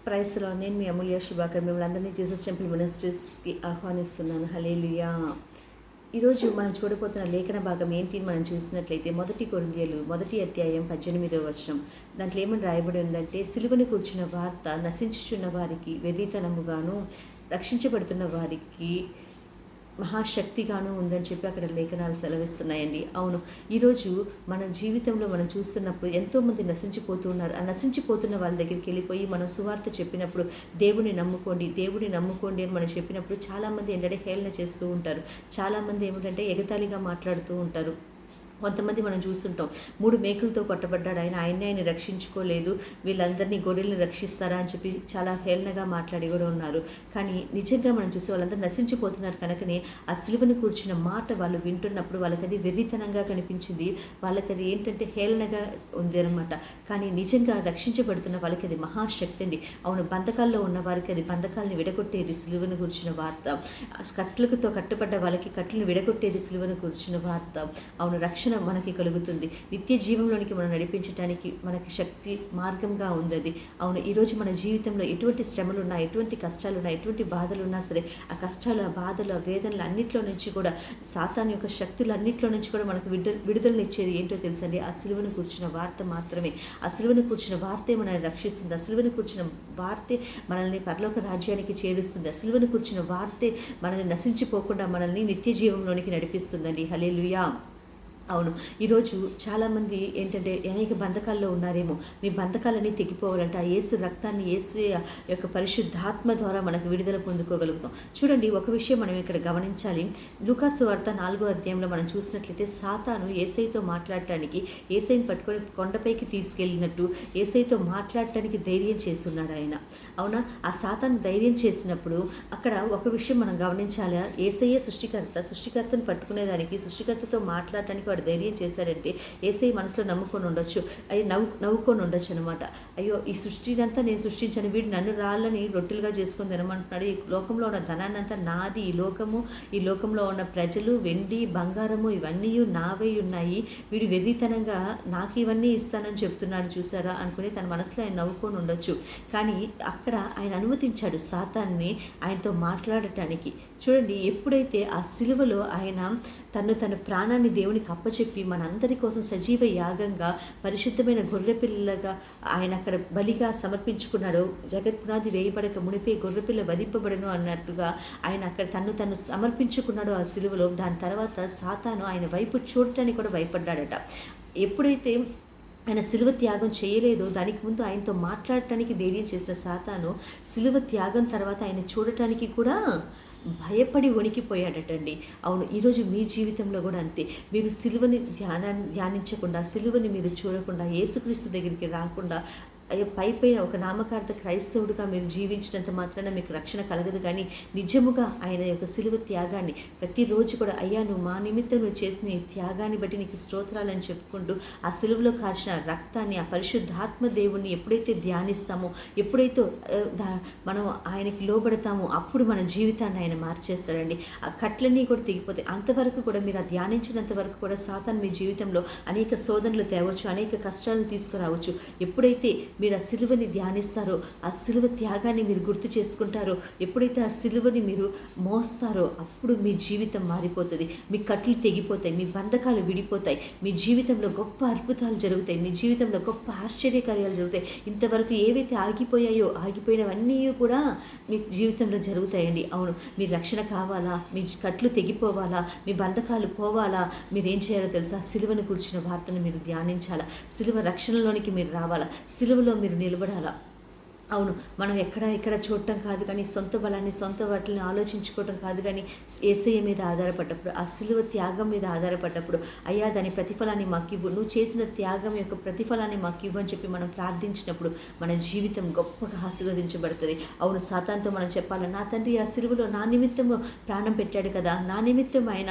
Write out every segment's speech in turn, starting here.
ప్రైస్లో నేను మీ అమూల్య శుభాకర్ మిమ్మల్ని అందరినీ జీసస్ టెంపుల్ మినిస్ట్రీస్కి ఆహ్వానిస్తున్నాను. హల్లెలూయా. ఈరోజు మనం చూడబోతున్న లేఖన భాగం ఏంటి మనం చూసినట్లయితే 1 కొరింథీయులు 1 అధ్యాయం 18వ వచనం. దాంట్లో ఏమని రాయబడి ఉందంటే, సిలువను కూర్చున్న వార్త నశించుచున్న వారికి వెర్రితనముగాను, రక్షించబడుతున్న వారికి మహాశక్తిగాను ఉందని చెప్పి అక్కడ లేఖనాలు సెలవిస్తున్నాయండి. అవును, ఈరోజు మన జీవితంలో మనం చూస్తున్నప్పుడు ఎంతోమంది నశించిపోతూ ఉన్నారు. ఆ నశించిపోతున్న వాళ్ళ దగ్గరికి వెళ్ళిపోయి మనం సువార్త చెప్పినప్పుడు దేవుని నమ్ముకోండి, దేవుని నమ్ముకోండి అని మనం చెప్పినప్పుడు చాలామంది ఏంటంటే హేళన చేస్తూ ఉంటారు. చాలామంది ఏమిటంటే ఎగతాళిగా మాట్లాడుతూ ఉంటారు. కొంతమంది మనం చూస్తుంటాం, 3 మేకులతో కొట్టబడ్డాడు ఆయన రక్షించుకోలేదు, వీళ్ళందరినీ గొర్రెలను రక్షిస్తారా అని చెప్పి చాలా హేళనగా మాట్లాడి కూడా ఉన్నారు. కానీ నిజంగా మనం చూసి వాళ్ళందరూ నశించిపోతున్నారు కనుకనే ఆ సిలువను కూర్చున్న మాట వాళ్ళు వింటున్నప్పుడు వాళ్ళకి అది వెర్రితనంగా కనిపించింది, వాళ్ళకి అది ఏంటంటే హేళనగా ఉంది అనమాట. కానీ నిజంగా రక్షించబడుతున్న వాళ్ళకి అది మహాశక్తి అండి. అవును, బంధకాల్లో ఉన్న వారికి అది బంధకాలను విడగొట్టేది సిలువను కూర్చున్న వార్త. కట్లతో కట్టుబడ్డ వాళ్ళకి కట్లను విడగొట్టేది సిలువను కూర్చున్న వార్త. అవును, రక్షణ మనకి కలుగుతుంది. నిత్య జీవంలోనికి మనం నడిపించడానికి మనకి శక్తి మార్గంగా ఉంది అది. అవును, ఈరోజు మన జీవితంలో ఎటువంటి శ్రమలు ఉన్నా, ఎటువంటి కష్టాలు ఉన్నా, ఎటువంటి బాధలు ఉన్నా సరే, ఆ కష్టాలు, ఆ బాధలు, ఆ వేదనలు అన్నింటిలో నుంచి కూడా, సాతాను యొక్క శక్తులు అన్నింటిలో నుంచి కూడా మనకు విడుదలనిచ్చేది ఏంటో తెలుసండి, ఆ సిలువను కూర్చున్న వార్త మాత్రమే. ఆ సిలువను కూర్చున్న వార్తే మనల్ని రక్షిస్తుంది. ఆ సిలువను కూర్చున్న వార్తే మనల్ని పరలోక రాజ్యానికి చేరుస్తుంది. ఆ సిలువను కూర్చున్న వార్తే మనల్ని నశించిపోకుండా మనల్ని నిత్య జీవంలోనికి నడిపిస్తుందండి. హల్లెలూయా. అవును, ఈరోజు చాలామంది ఏంటంటే అనేక బంధకాల్లో ఉన్నారేమో. మీ బంధకాలన్నీ తెగిపోవాలంటే ఆ యేసు రక్తాన్ని, యేసు యొక్క పరిశుద్ధాత్మ ద్వారా మనకు విడుదల పొందుకోగలుగుతాం. చూడండి, ఒక విషయం మనం ఇక్కడ గమనించాలి. లూకాసు వార్త 4వ అధ్యాయంలో మనం చూసినట్లయితే సాతాను యేసయ్యతో మాట్లాడటానికి, యేసయ్యని పట్టుకొని కొండపైకి తీసుకెళ్ళినట్టు యేసయ్యతో మాట్లాడటానికి ధైర్యం చేస్తున్నాడు ఆయన. అవునా, ఆ సాతాను ధైర్యం చేసినప్పుడు అక్కడ ఒక విషయం మనం గమనించాలి. యేసయ్య సృష్టికర్తను పట్టుకునేదానికి, సృష్టికర్తతో మాట్లాడటానికి వాడు ధైర్యం చేశాడంటే యేసయ్య మనసులో నమ్ముకొని ఉండొచ్చు, నవ్వుకొని ఉండొచ్చు అనమాట. అయ్యో, ఈ సృష్టినంతా నేను సృష్టించాను, వీడు నన్ను రాళ్ళని రొట్టెలుగా చేసుకొని తినమంటున్నాడు, ఈ లోకంలో ఉన్న ధనాన్ని అంతా నాది, ఈ లోకంలో ఉన్న ప్రజలు, వెండి బంగారము ఇవన్నీ నావై ఉన్నాయి, వీడు వెర్రితనంగా నాకు ఇవన్నీ ఇస్తానని చెప్తున్నాడు చూసారా అనుకుని తన మనసులో ఆయన నవ్వుకొని ఉండొచ్చు. కానీ అక్కడ ఆయన అనుమతించాడు సాతాన్ని ఆయనతో మాట్లాడటానికి. చూడండి, ఎప్పుడైతే ఆ సిలువలో ఆయన తన ప్రాణాన్ని దేవునికి అప్పచెప్పి మనందరి కోసం సజీవ యాగంగా, పరిశుద్ధమైన గొర్రెపిల్లగా ఆయన అక్కడ బలిగా సమర్పించుకున్నాడు. జగత్పునాది వేయబడక మునిపే గొర్రెపిల్ల వధింపబడను అన్నట్టుగా ఆయన అక్కడ తను సమర్పించుకున్నాడు ఆ సిలువలో. దాని తర్వాత సాతాను ఆయన వైపు చూడటానికి కూడా భయపడ్డాడట. ఎప్పుడైతే ఆయన సిలువ త్యాగం చేయలేదో దానికి ముందు ఆయనతో మాట్లాడటానికి ధైర్యం చేసిన సాతాను సిలువ త్యాగం తర్వాత ఆయన చూడటానికి కూడా భయపడి వణికిపోయాడటండి. అవును, ఈరోజు మీ జీవితంలో కూడా అంతే. మీరు సిలువని ధ్యానించకుండా, సిలువని మీరు చూడకుండా, యేసుక్రీస్తు దగ్గరికి రాకుండా, పైన ఒక నామకార్థ క్రైస్తవుడిగా మీరు జీవించినంత మాత్రాన మీకు రక్షణ కలగదు. కానీ నిజముగా ఆయన యొక్క సిలువ త్యాగాన్ని ప్రతిరోజు కూడా, అయ్యా నువ్వు మా నిమిత్తం నువ్వు చేసిన ఈ త్యాగాన్ని బట్టి నీకు స్తోత్రాలని చెప్పుకుంటూ ఆ సిలువలో కాల్చిన రక్తాన్ని, ఆ పరిశుద్ధాత్మ దేవుణ్ణి ఎప్పుడైతే ధ్యానిస్తామో, ఎప్పుడైతే మనం ఆయనకి లోబడతామో అప్పుడు మన జీవితాన్ని ఆయన మార్చేస్తాడండి. ఆ కట్లన్నీ కూడా తెగిపోతాయి. అంతవరకు కూడా మీరు ఆ ధ్యానించినంత వరకు కూడా సాతాను మీ జీవితంలో అనేక శోధనలు తేవచ్చు, అనేక కష్టాలను తీసుకురావచ్చు. ఎప్పుడైతే మీరు ఆ సిలువని ధ్యానిస్తారో, ఆ సిలువ త్యాగాన్ని మీరు గుర్తు చేసుకుంటారో, ఎప్పుడైతే ఆ సిలువని మీరు మోస్తారో అప్పుడు మీ జీవితం మారిపోతుంది. మీ కట్లు తెగిపోతాయి, మీ బంధకాలు విడిపోతాయి, మీ జీవితంలో గొప్ప అద్భుతాలు జరుగుతాయి, మీ జీవితంలో గొప్ప ఆశ్చర్యకార్యాలు జరుగుతాయి. ఇంతవరకు ఏవైతే ఆగిపోయినవన్నీ కూడా మీ జీవితంలో జరుగుతాయండి. అవును, మీ రక్షణ కావాలా, మీ కట్లు తెగిపోవాలా, మీ బంధకాలు పోవాలా, మీరేం చేయాలో తెలుసా? సిలువను కూర్చున్న వార్తను మీరు ధ్యానించాలా, సిలువ రక్షణలోనికి మీరు రావాలా, సిలువలో మీరు నిలబడాలా. అవును, మనం ఇక్కడ చూడటం కాదు కానీ, సొంత బలాన్ని, సొంత వాటిని ఆలోచించుకోవటం కాదు కానీ, యేసయ్య మీద ఆధారపడ్డప్పుడు, ఆ సిలువ త్యాగం మీద ఆధారపడ్డప్పుడు, అయ్యా దాని ప్రతిఫలాన్ని మాకు ఇవ్వు, నువ్వు చేసిన త్యాగం యొక్క ప్రతిఫలాన్ని మాకు ఇవ్వు అని చెప్పి మనం ప్రార్థించినప్పుడు మన జీవితం గొప్పగా ఆశీర్వదించబడుతుంది. అవును, సాతానుతో మనం చెప్పాలి, నా తండ్రి ఆ సిలువలో నా నిమిత్తము ప్రాణం పెట్టాడు కదా, నా నిమిత్తం ఆయన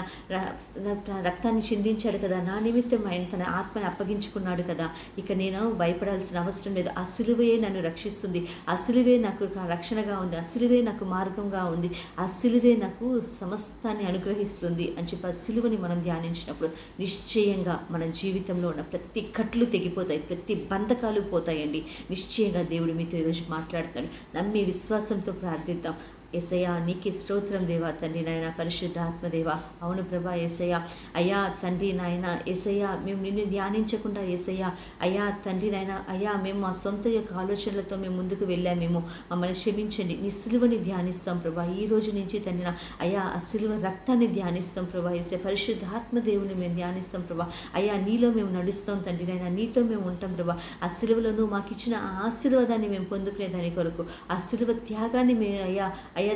రక్తాన్ని చిందించాడు కదా, నా నిమిత్తం ఆయన తన ఆత్మని అప్పగించుకున్నాడు కదా, ఇక నేను భయపడాల్సిన అవసరం లేదు, ఆ సిలువయే నన్ను రక్షిస్తుంది, ఆ సిలువే నాకు రక్షణగా ఉంది, ఆ సిలువే నాకు మార్గంగా ఉంది, ఆ సిలువే నాకు సమస్తాన్ని అనుగ్రహిస్తుంది అని చెప్పి ఆ సిలువని మనం ధ్యానించినప్పుడు నిశ్చయంగా మన జీవితంలో ఉన్న ప్రతి కట్లు తెగిపోతాయి, ప్రతి బంధకాలు పోతాయండి. నిశ్చయంగా దేవుడు మీతో ఈరోజు మాట్లాడతాడు. నమ్మి విశ్వాసంతో ప్రార్థిద్దాం. యేసయ్యా నీకే స్తోత్రం దేవా తండ్రి నాయన, పరిశుద్ధాత్మ దేవా. అవును ప్రభా యేసయ్యా, అయ్యా తండ్రి నాయన యేసయ్యా, మేము నిన్ను ధ్యానించకుండా యేసయ్యా, అయ్యా తండ్రి నాయన, అయ్యా మేము మా సొంత యొక్క ఆలోచనలతో మేము ముందుకు వెళ్ళామేమో, మమ్మల్ని క్షమించండి. నీ సిలువని ధ్యానిస్తాం ప్రభా. ఈ రోజు నుంచి తండ్రి అయ్యా ఆ సిలువ రక్తాన్ని ధ్యానిస్తాం ప్రభా. యేసయ్య పరిశుద్ధాత్మ దేవుని మేము ధ్యానిస్తాం ప్రభా. అయ్యా నీలో మేము నడుస్తాం తండ్రి నాయన, నీతో మేము ఉంటాం ప్రభా. ఆ సిలువలో మాకు ఇచ్చిన ఆ ఆశీర్వాదాన్ని మేము పొందుకునే దాని కొరకు, ఆ సిలువ త్యాగాన్ని మేము అయ్యా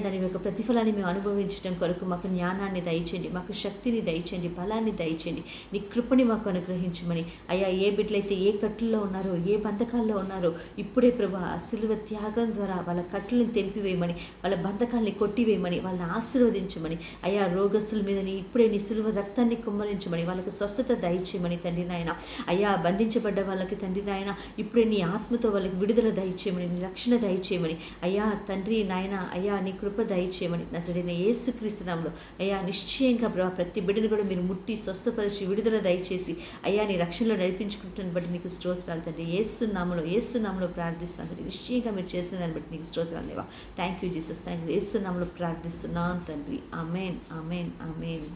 దాని యొక్క ప్రతిఫలాన్ని మేము అనుభవించడం కొరకు మాకు జ్ఞానాన్ని దయచేయండి, మాకు శక్తిని దయచేయండి, బలాన్ని దయచేయండి, నీ కృపని మాకు అనుగ్రహించమని. అయ్యా ఏ బిడ్డలైతే ఏ కట్టుల్లో ఉన్నారో, ఏ బంధకాల్లో ఉన్నారో, ఇప్పుడే ప్రభా ఆ సిలువ త్యాగం ద్వారా వాళ్ళ కట్టులను తెంపివేయమని, వాళ్ళ బంధకాల్ని కొట్టివేయమని, వాళ్ళని ఆశీర్వదించమని. అయ్యా రోగస్తుల మీద ఇప్పుడే నీ సిలువ రక్తాన్ని కుమ్మరించమని, వాళ్ళకి స్వస్థత దయచేయమని తండ్రి నాయన. అయ్యా బంధించబడ్డ వాళ్ళకి తండ్రి నాయన ఇప్పుడే నీ ఆత్మతో వాళ్ళకి విడుదల దయచేయమని, నీ రక్షణ దయచేయమని. అయ్యా తండ్రి నాయన, అయ్యా నీ కృప దయచేయమని నజరేయుడైన యేసుక్రీస్తు నామములో అయ్యా నిశ్చయంగా ప్రభా ప్రతి బిడ్డను కూడా మీరు ముట్టి స్వస్థపరిచి విడుదల దయచేసి అయ్యా నీ రక్షణలో నడిపించుకుంటున్న బట్టి నీకు స్తోత్రాలు తండ్రి. యేసు నామములో ప్రార్థిస్తాను తండ్రి. నిశ్చయంగా మీరు చేసిన దాన్ని బట్టి నీకు స్తోత్రాలు లేవా. Thank you Jesus, thank you. యేసు నామములో ప్రార్థిస్తున్నాను తండ్రి. ఆమేన్, ఆమేన్, ఆమేన్.